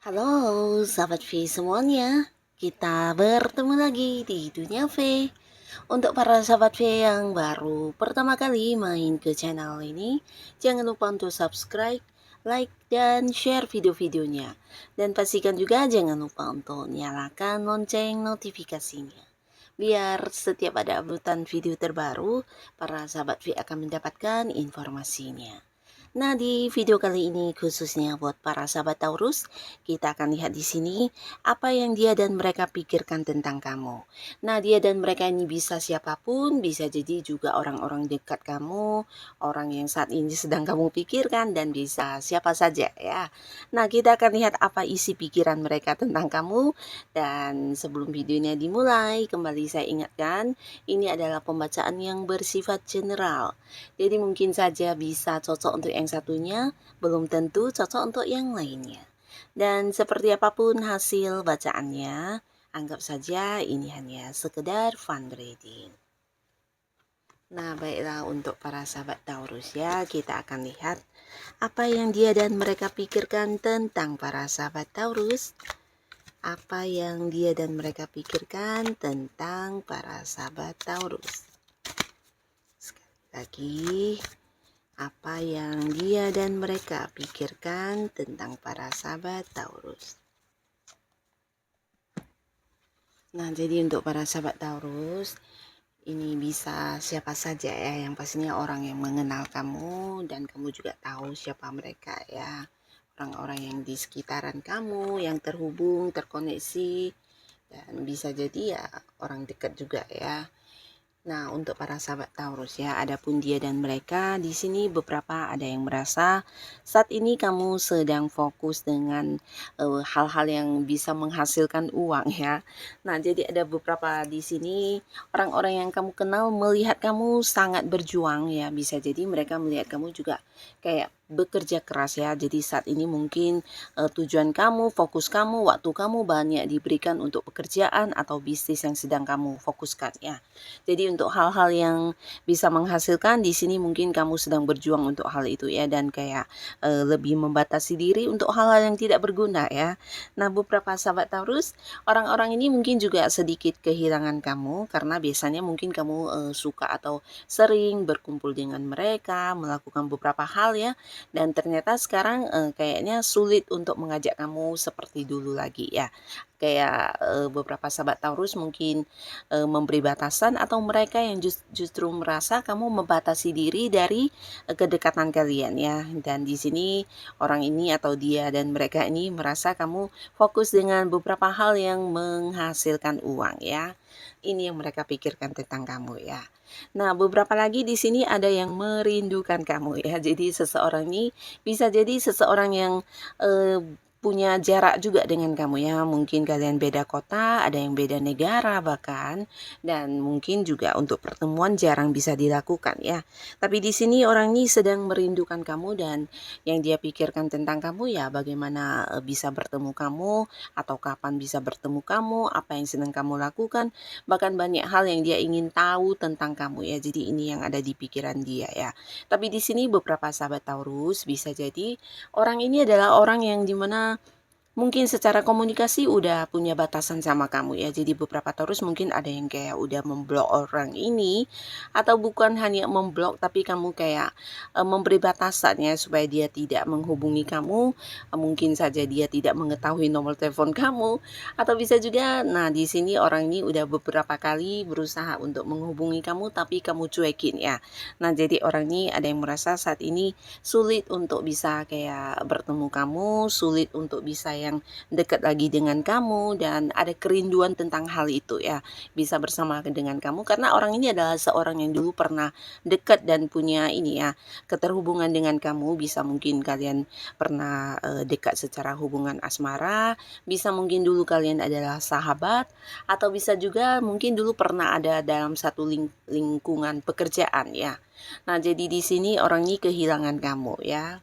Halo sahabat V semuanya, kita bertemu lagi di Dunia V. Untuk para sahabat V yang baru pertama kali main ke channel ini, jangan lupa untuk subscribe, like, dan share video-videonya. Dan pastikan juga jangan lupa untuk nyalakan lonceng notifikasinya. Biar setiap ada uploadan video terbaru, para sahabat V akan mendapatkan informasinya. Nah, di video kali ini khususnya buat para sahabat Taurus, kita akan lihat di sini apa yang dia dan mereka pikirkan tentang kamu. Nah, dia dan mereka ini bisa siapapun, bisa jadi juga orang-orang dekat kamu, orang yang saat ini sedang kamu pikirkan, dan bisa siapa saja ya. Nah, kita akan lihat apa isi pikiran mereka tentang kamu. Dan sebelum videonya dimulai, kembali saya ingatkan, ini adalah pembacaan yang bersifat general. Jadi mungkin saja bisa cocok untuk yang satunya, belum tentu cocok untuk yang lainnya. Dan seperti apapun hasil bacaannya, anggap saja ini hanya sekedar fun reading. Nah, baiklah untuk para sahabat Taurus ya, kita akan lihat apa yang dia dan mereka pikirkan tentang para sahabat Taurus. Apa yang dia dan mereka pikirkan tentang para sahabat Taurus. Sekali lagi, apa yang dia dan mereka pikirkan tentang para sahabat Taurus. Nah, jadi untuk para sahabat Taurus, ini bisa siapa saja ya, yang pastinya orang yang mengenal kamu dan kamu juga tahu siapa mereka ya. Orang-orang yang di sekitaran kamu, yang terhubung, terkoneksi, dan bisa jadi ya orang dekat juga ya. Nah, untuk para sahabat Taurus ya, adapun dia dan mereka di sini beberapa ada yang merasa saat ini kamu sedang fokus dengan hal-hal yang bisa menghasilkan uang ya. Nah, jadi ada beberapa di sini orang-orang yang kamu kenal melihat kamu sangat berjuang ya. Bisa jadi mereka melihat kamu juga kayak bekerja keras ya. Jadi saat ini mungkin tujuan kamu, fokus kamu, waktu kamu banyak diberikan untuk pekerjaan atau bisnis yang sedang kamu fokuskan ya. Jadi untuk hal-hal yang bisa menghasilkan di sini mungkin kamu sedang berjuang untuk hal itu ya, dan kayak lebih membatasi diri untuk hal-hal yang tidak berguna ya. Nah, beberapa sahabat Taurus, orang-orang ini mungkin juga sedikit kehilangan kamu karena biasanya mungkin kamu suka atau sering berkumpul dengan mereka, melakukan beberapa hal ya, dan ternyata sekarang kayaknya sulit untuk mengajak kamu seperti dulu lagi ya. Kayak beberapa sahabat Taurus mungkin memberi batasan, atau mereka yang justru merasa kamu membatasi diri dari kedekatan kalian ya. Dan di sini orang ini atau dia dan mereka ini merasa kamu fokus dengan beberapa hal yang menghasilkan uang ya. Ini yang mereka pikirkan tentang kamu ya. Nah, beberapa lagi di sini ada yang merindukan kamu ya. Jadi seseorang ini bisa jadi seseorang yang punya jarak juga dengan kamu ya. Mungkin kalian beda kota, ada yang beda negara bahkan, dan mungkin juga untuk pertemuan jarang bisa dilakukan ya. Tapi di sini orang ini sedang merindukan kamu, dan yang dia pikirkan tentang kamu ya bagaimana bisa bertemu kamu, atau kapan bisa bertemu kamu, apa yang sedang kamu lakukan, bahkan banyak hal yang dia ingin tahu tentang kamu ya. Jadi ini yang ada di pikiran dia ya. Tapi di sini beberapa sahabat Taurus bisa jadi orang ini adalah orang yang dimana mungkin secara komunikasi udah punya batasan sama kamu ya. Jadi beberapa Taurus mungkin ada yang kayak udah memblok orang ini, atau bukan hanya memblok tapi kamu kayak memberi batasan ya supaya dia tidak menghubungi kamu. Mungkin saja dia tidak mengetahui nomor telepon kamu, atau bisa juga nah di sini orang ini udah beberapa kali berusaha untuk menghubungi kamu tapi kamu cuekin ya. Nah, jadi orang ini ada yang merasa saat ini sulit untuk bisa kayak bertemu kamu, sulit untuk bisa ya yang dekat lagi dengan kamu dan ada kerinduan tentang hal itu ya, bisa bersama dengan kamu karena orang ini adalah seorang yang dulu pernah dekat dan punya ini ya, keterhubungan dengan kamu. Bisa mungkin kalian pernah dekat secara hubungan asmara, bisa mungkin dulu kalian adalah sahabat, atau bisa juga mungkin dulu pernah ada dalam satu lingkungan pekerjaan ya. Nah, jadi di sini orang ini kehilangan kamu ya.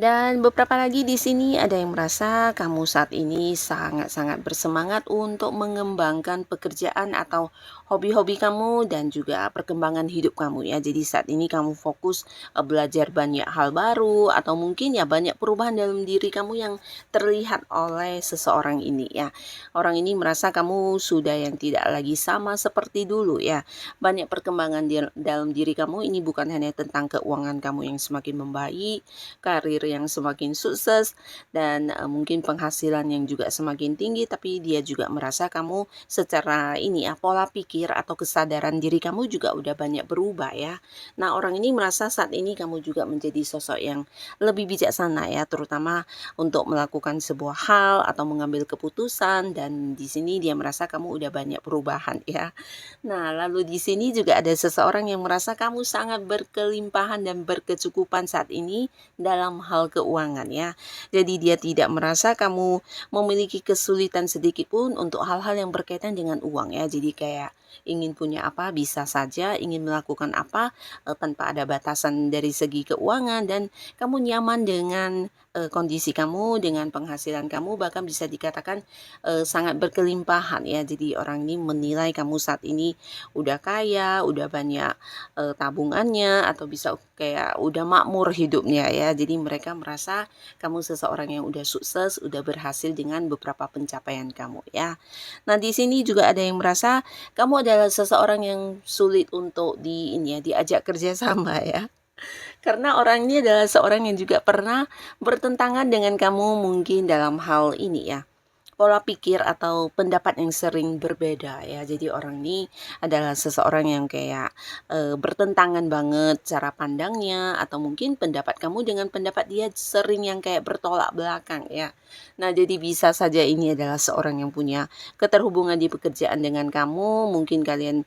Dan beberapa lagi di sini ada yang merasa kamu saat ini sangat-sangat bersemangat untuk mengembangkan pekerjaan atau hobi-hobi kamu dan juga perkembangan hidup kamu ya. Jadi saat ini kamu fokus belajar banyak hal baru atau mungkin ya banyak perubahan dalam diri kamu yang terlihat oleh seseorang ini ya. Orang ini merasa kamu sudah yang tidak lagi sama seperti dulu ya. Banyak perkembangan dalam diri kamu. Ini bukan hanya tentang keuangan kamu yang semakin membaik, karir yang semakin sukses, dan mungkin penghasilan yang juga semakin tinggi, tapi dia juga merasa kamu secara ini ya, pola pikir atau kesadaran diri kamu juga udah banyak berubah ya. Nah, orang ini merasa saat ini kamu juga menjadi sosok yang lebih bijaksana ya, terutama untuk melakukan sebuah hal atau mengambil keputusan, dan di sini dia merasa kamu udah banyak perubahan ya. Nah, lalu di sini juga ada seseorang yang merasa kamu sangat berkelimpahan dan berkecukupan saat ini dalam hal keuangan ya. Jadi dia tidak merasa kamu memiliki kesulitan sedikit pun untuk hal-hal yang berkaitan dengan uang ya. Jadi kayak ingin punya apa bisa saja, ingin melakukan apa tanpa ada batasan dari segi keuangan, dan kamu nyaman dengan kondisi kamu, dengan penghasilan kamu, bahkan bisa dikatakan sangat berkelimpahan ya. Jadi orang ini menilai kamu saat ini udah kaya, udah banyak tabungannya, atau bisa kayak udah makmur hidupnya ya. Jadi mereka merasa kamu seseorang yang udah sukses, udah berhasil dengan beberapa pencapaian kamu ya. Nah, di sini juga ada yang merasa kamu adalah seseorang yang sulit untuk diajak kerja sama ya. Karena orang ini adalah seorang yang juga pernah bertentangan dengan kamu mungkin dalam hal ini ya, pola pikir atau pendapat yang sering berbeda ya. Jadi orang ini adalah seseorang yang kayak bertentangan banget cara pandangnya, atau mungkin pendapat kamu dengan pendapat dia sering yang kayak bertolak belakang ya. Nah, jadi bisa saja ini adalah seorang yang punya keterhubungan di pekerjaan dengan kamu. Mungkin kalian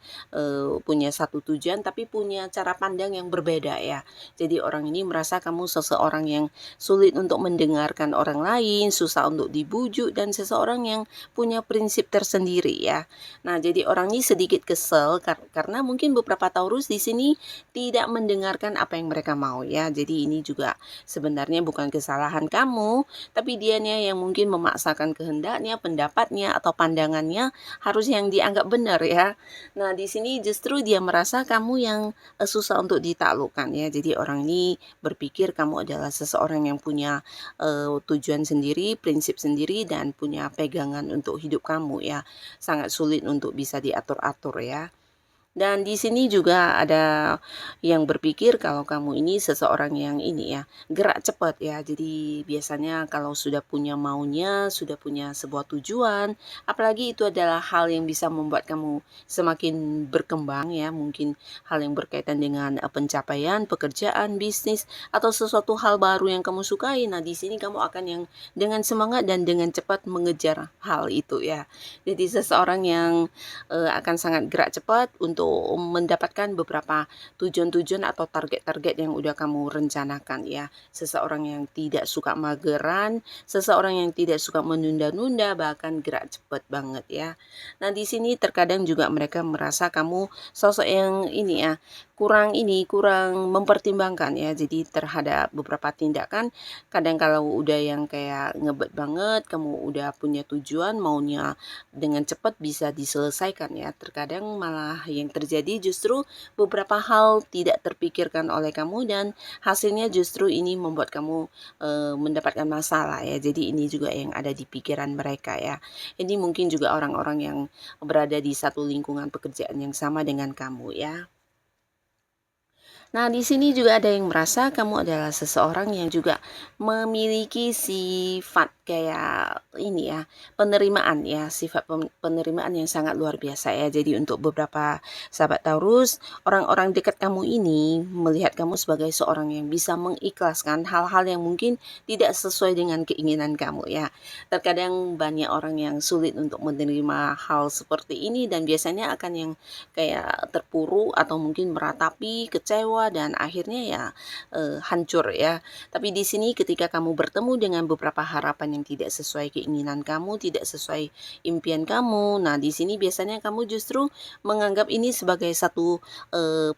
punya satu tujuan tapi punya cara pandang yang berbeda ya. Jadi orang ini merasa kamu seseorang yang sulit untuk mendengarkan orang lain, susah untuk dibujuk, dan seseorang yang punya prinsip tersendiri ya. Nah, jadi orang ini sedikit kesel karena mungkin beberapa Taurus di sini tidak mendengarkan apa yang mereka mau ya. Jadi ini juga sebenarnya bukan kesalahan kamu, tapi dianya yang mungkin memaksakan kehendaknya, pendapatnya atau pandangannya harus yang dianggap benar ya. Nah, di sini justru dia merasa kamu yang susah untuk ditaklukkan ya. Jadi orang ini berpikir kamu adalah seseorang yang punya tujuan sendiri, prinsip sendiri, dan punya pegangan untuk hidup kamu ya. Sangat sulit untuk bisa diatur-atur ya. Dan di sini juga ada yang berpikir kalau kamu ini seseorang yang ini ya, gerak cepat ya. Jadi biasanya kalau sudah punya maunya, sudah punya sebuah tujuan, apalagi itu adalah hal yang bisa membuat kamu semakin berkembang ya, mungkin hal yang berkaitan dengan pencapaian, pekerjaan, bisnis, atau sesuatu hal baru yang kamu sukai. Nah, di sini kamu akan yang dengan semangat dan dengan cepat mengejar hal itu ya. Jadi seseorang yang akan sangat gerak cepat untuk mendapatkan beberapa tujuan-tujuan atau target-target yang udah kamu rencanakan ya. Seseorang yang tidak suka mageran, seseorang yang tidak suka menunda-nunda, bahkan gerak cepat banget ya. Nah, di sini terkadang juga mereka merasa kamu sosok yang ini ya, kurang mempertimbangkan ya. Jadi terhadap beberapa tindakan, kadang kalau udah yang kayak ngebet banget, kamu udah punya tujuan, maunya dengan cepat bisa diselesaikan ya. Terkadang malah yang terjadi justru beberapa hal tidak terpikirkan oleh kamu, dan hasilnya justru ini membuat kamu mendapatkan masalah ya. Jadi ini juga yang ada di pikiran mereka ya. Ini mungkin juga orang-orang yang berada di satu lingkungan pekerjaan yang sama dengan kamu ya. Nah, di sini juga ada yang merasa kamu adalah seseorang yang juga memiliki sifat kayak ini ya, penerimaan ya, sifat penerimaan yang sangat luar biasa ya. Jadi untuk beberapa sahabat Taurus, orang-orang dekat kamu ini melihat kamu sebagai seorang yang bisa mengikhlaskan hal-hal yang mungkin tidak sesuai dengan keinginan kamu ya. Terkadang banyak orang yang sulit untuk menerima hal seperti ini dan biasanya akan yang kayak terpuruk atau mungkin meratapi, kecewa dan akhirnya ya hancur ya. Tapi di sini ketika kamu bertemu dengan beberapa harapan yang tidak sesuai keinginan kamu, tidak sesuai impian kamu, nah di sini biasanya kamu justru menganggap ini sebagai satu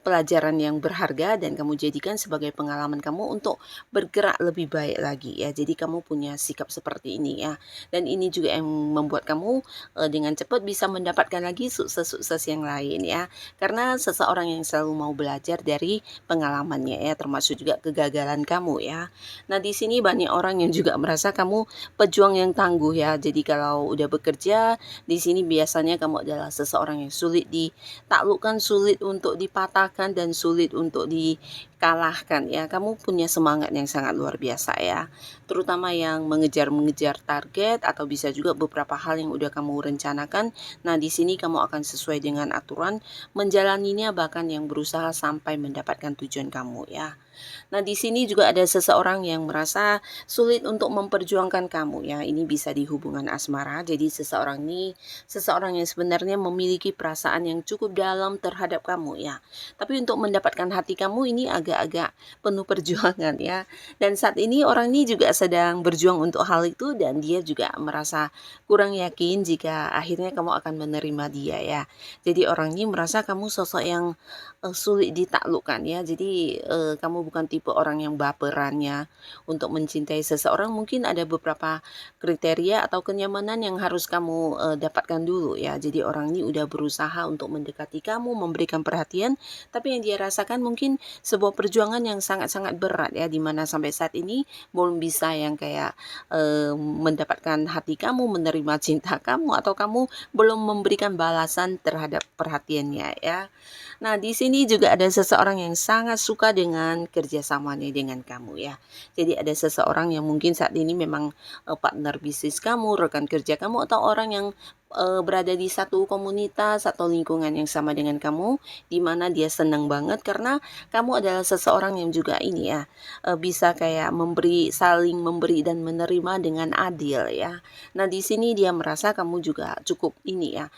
pelajaran yang berharga dan kamu jadikan sebagai pengalaman kamu untuk bergerak lebih baik lagi ya. Jadi kamu punya sikap seperti ini ya. Dan ini juga yang membuat kamu dengan cepat bisa mendapatkan lagi sukses-sukses yang lain ya. Karena seseorang yang selalu mau belajar dari pengalamannya ya, termasuk juga kegagalan kamu ya. Nah, di sini banyak orang yang juga merasa kamu pejuang yang tangguh ya. Jadi kalau udah bekerja, di sini biasanya kamu adalah seseorang yang sulit ditaklukkan, sulit untuk dipatahkan dan sulit untuk dikalahkan ya. Kamu punya semangat yang sangat luar biasa ya. Terutama yang mengejar-mengejar target atau bisa juga beberapa hal yang udah kamu rencanakan. Nah, di sini kamu akan sesuai dengan aturan menjalaninya bahkan yang berusaha sampai mendapatkan tujuan kamu ya. Nah, di sini juga ada seseorang yang merasa sulit untuk memperjuangkan kamu ya. Ini bisa di hubungan asmara. Jadi seseorang yang sebenarnya memiliki perasaan yang cukup dalam terhadap kamu ya. Tapi untuk mendapatkan hati kamu ini agak-agak penuh perjuangan ya. Dan saat ini orang ini juga sedang berjuang untuk hal itu dan dia juga merasa kurang yakin jika akhirnya kamu akan menerima dia ya. Jadi orang ini merasa kamu sosok yang sulit ditaklukkan ya. Jadi kamu bukan tipe orang yang baperannya untuk mencintai seseorang. Mungkin ada beberapa kriteria atau kenyamanan yang harus kamu dapatkan dulu ya. Jadi orang ini udah berusaha untuk mendekati kamu, memberikan perhatian, tapi yang dia rasakan mungkin sebuah perjuangan yang sangat-sangat berat ya, dimana sampai saat ini belum bisa yang kayak mendapatkan hati kamu, menerima cinta kamu, atau kamu belum memberikan balasan terhadap perhatiannya ya. Nah, di sini juga ada seseorang yang sangat suka dengan kerjasamanya dengan kamu ya. Jadi ada seseorang yang mungkin saat ini memang partner bisnis kamu, rekan kerja kamu, atau orang yang berada di satu komunitas atau lingkungan yang sama dengan kamu, di mana dia senang banget karena kamu adalah seseorang yang juga ini ya, bisa kayak saling memberi dan menerima dengan adil ya. Nah, di sini dia merasa kamu juga cukup ini ya,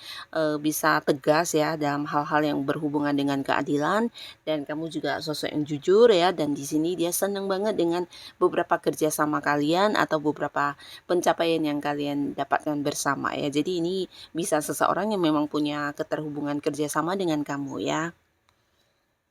bisa tegas ya dalam hal-hal yang berhubungan dengan keadilan dan kamu juga sosok yang jujur ya, dan di sini dia senang banget dengan beberapa kerjasama kalian atau beberapa pencapaian yang kalian dapatkan bersama ya. Jadi ini bisa seseorang yang memang punya keterhubungan kerjasama dengan kamu ya.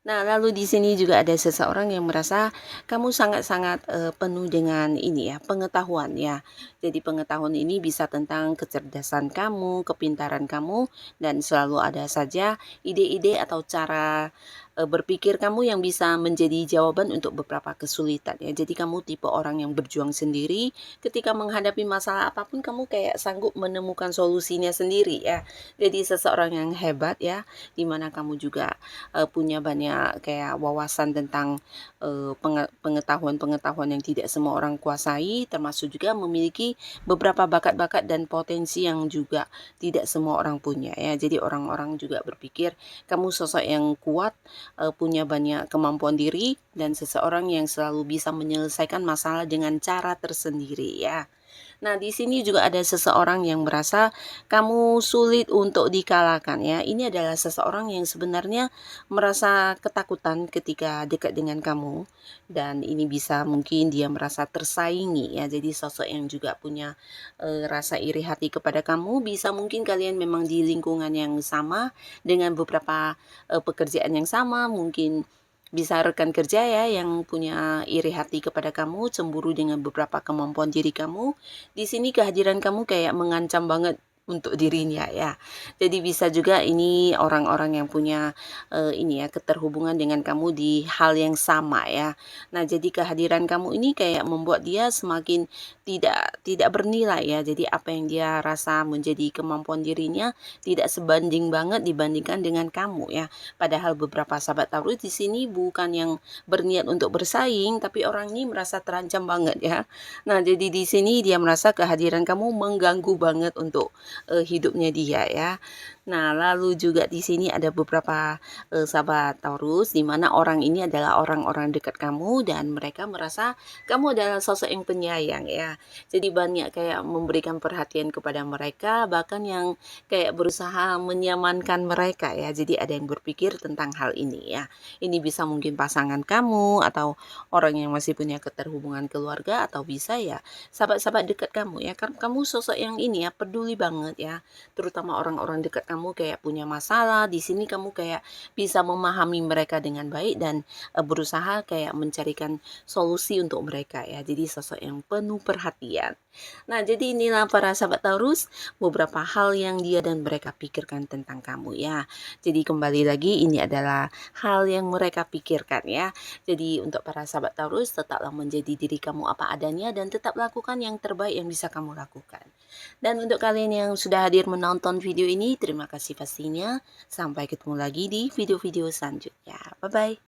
Nah, lalu di sini juga ada seseorang yang merasa kamu sangat-sangat penuh dengan ini ya, pengetahuan ya. Jadi pengetahuan ini bisa tentang kecerdasan kamu, kepintaran kamu, dan selalu ada saja ide-ide atau cara berpikir kamu yang bisa menjadi jawaban untuk beberapa kesulitan ya. Jadi kamu tipe orang yang berjuang sendiri, ketika menghadapi masalah apapun kamu kayak sanggup menemukan solusinya sendiri ya. Jadi seseorang yang hebat ya, dimana kamu juga punya banyak kayak wawasan tentang pengetahuan-pengetahuan yang tidak semua orang kuasai, termasuk juga memiliki beberapa bakat-bakat dan potensi yang juga tidak semua orang punya ya. Jadi orang-orang juga berpikir kamu sosok yang kuat, punya banyak kemampuan diri, dan seseorang yang selalu bisa menyelesaikan masalah dengan cara tersendiri ya. Nah, di sini juga ada seseorang yang merasa kamu sulit untuk dikalahkan ya. Ini adalah seseorang yang sebenarnya merasa ketakutan ketika dekat dengan kamu, dan ini bisa mungkin dia merasa tersaingi ya. Jadi sosok yang juga punya rasa iri hati kepada kamu, bisa mungkin kalian memang di lingkungan yang sama dengan beberapa pekerjaan yang sama, mungkin bisa rekan kerja ya yang punya iri hati kepada kamu, cemburu dengan beberapa kemampuan diri kamu. Di sini kehadiran kamu kayak mengancam banget untuk dirinya ya. Jadi bisa juga ini orang-orang yang punya, ini ya, keterhubungan dengan kamu di hal yang sama ya. Nah, jadi kehadiran kamu ini kayak membuat dia semakin tidak tidak bernilai ya. Jadi apa yang dia rasa menjadi kemampuan dirinya tidak sebanding banget dibandingkan dengan kamu ya. Padahal beberapa sahabat Taurus di sini bukan yang berniat untuk bersaing, tapi orang ini merasa terancam banget ya. Nah, jadi di sini dia merasa kehadiran kamu mengganggu banget untuk hidupnya dia ya. Nah, lalu juga di sini ada beberapa, sahabat Taurus di mana orang ini adalah orang-orang dekat kamu dan mereka merasa kamu adalah sosok yang penyayang ya. Jadi banyak kayak memberikan perhatian kepada mereka, bahkan yang kayak berusaha menyamankan mereka ya. Jadi ada yang berpikir tentang hal ini ya. Ini bisa mungkin pasangan kamu atau orang yang masih punya keterhubungan keluarga atau bisa ya sahabat-sahabat dekat kamu ya. Kan kamu sosok yang ini ya, peduli banget ya, terutama orang-orang dekat kamu kayak punya masalah, di sini kamu kayak bisa memahami mereka dengan baik dan, berusaha kayak mencarikan solusi untuk mereka ya. Jadi sosok yang penuh perhatian. Nah, jadi inilah para sahabat Taurus, beberapa hal yang dia dan mereka pikirkan tentang kamu ya. Jadi kembali lagi ini adalah hal yang mereka pikirkan ya. Jadi untuk para sahabat Taurus, tetaplah menjadi diri kamu apa adanya dan tetap lakukan yang terbaik yang bisa kamu lakukan. Dan untuk kalian yang sudah hadir menonton video ini, terima kasih pastinya. Sampai ketemu lagi di video-video selanjutnya. Bye-bye.